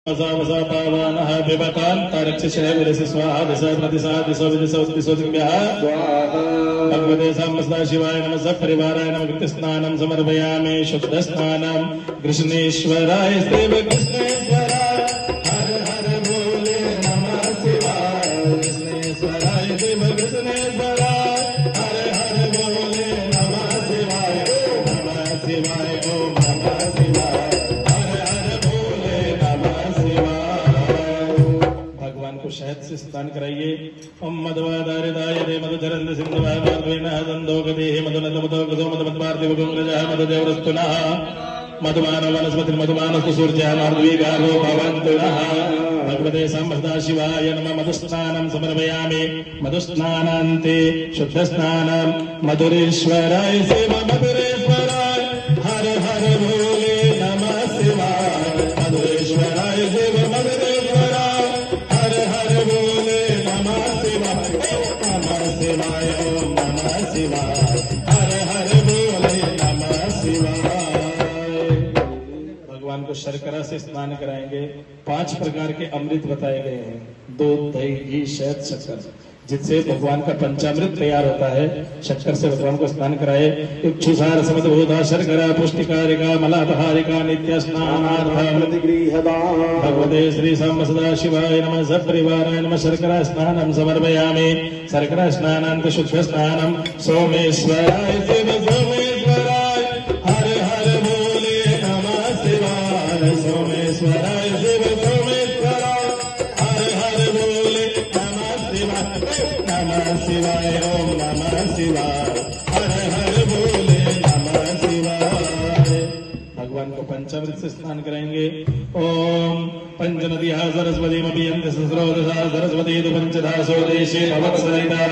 वसा पावानः पिबकान्तारक्षिषः विरसि स्वाहा दिश प्रतिशा दिशो विदिशो दिशो दिव्यः भगवते साम्बसदा शिवाय नमः सपरिवाराय नमः कृतस्नानं समर्पयामि शुद्धस्नानं कृष्णेश्वराय देव कृष्णेश्वराय हर हर बोले नमः शिवाय कृष्णेश्वराय देव कृष्णेश्वराय हर हर बोले नमः शिवाय नमः शिवाय ओम नमः शिवाय शहद से स्नान कराइए। ओम मधवादारिदाय दे मधुचरंद सिंधुवार्वेणः दंदोगते मधुनतमदोगतो मधुमद्वार्दिवगुंग्रजः मधुदेवरस्तुनः मधुमानव वनस्पति मधुमानस्तु सूर्यः मार्द्वीगारो भवन्तु नः। भगवते साम्बसदा शिवाय नमः मधुस्नानं समर्पयामि मधुस्नानान्ते शुद्धस्नानं मधुरेश्वराय शिव मधुरेश्वराय हर हर भोले नमः शिवाय मधुरेश्वराय शिव मधुरेश्वराय हर हर भोले नमः शिवाय नमः शिवाय ओम नमः शिवाय हर हर भोले नमः शिवाय। भगवान को शर्करा से स्नान कराएंगे। 5 प्रकार के अमृत बताए गए हैं, दूध दही घी शहद शक्कर, जिससे भगवान का पंचामृत तैयार होता है। शक्कर से भगवान को स्नान कराए। इक्षुसार समदभूता शर्करा पुष्टिकारिका मलापहारिका नित्य स्नानार्थ भगवते श्री साम्बसदा शिवाय नमः सपरिवाराय नमः शर्करा स्नानं समर्पयामि शर्करा स्नानान्त शुद्ध स्नानं सोमेश्वराय शिव सोमेश्वराय हर हर भोले नमः शिवाय सोमेश्वराय शिव सोमेश्वराय हर हर भोले नमः शिवाय ओम नमः शिवाय हर हर भोले नमः शिवाय। भगवान को पंचामृत से स्नान कराएंगे। ओम पंचनद्याः सरस्वतीमपि स्रोतसा सरस्वती तु पंचधासो देशे भवत्सरिता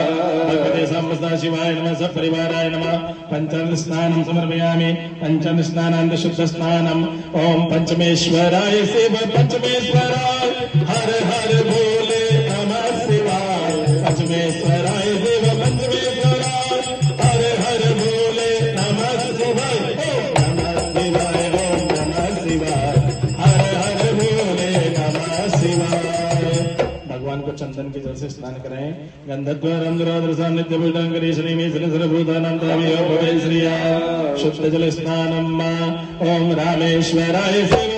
भगवते साम्बसदा शिवाय नमः सपरिवाराय नमः पंचामृत स्नानं समर्पयामि पंचामृत स्नानान्त शुद्ध स्नानं ओम पंचमेश्वराय शिव पंचमेश्वराय हर हर भोले नमः शिवाय पंचमेश्वराय शिव पंचमेश्वराय हर हर भोले नमः शिवाय नमः शिवाय ओम नमः शिवाय हर हर भोले नमः शिवाय। भगवान को चंदन के जल से स्नान कराएं। गंधद्वारं दुरादृशा नित्यपुष्टांकरी शनिमेश्वरभूतानां तामियो भवे श्रिया शुद्ध जल स्नानं ओम रामेश्वराय शिव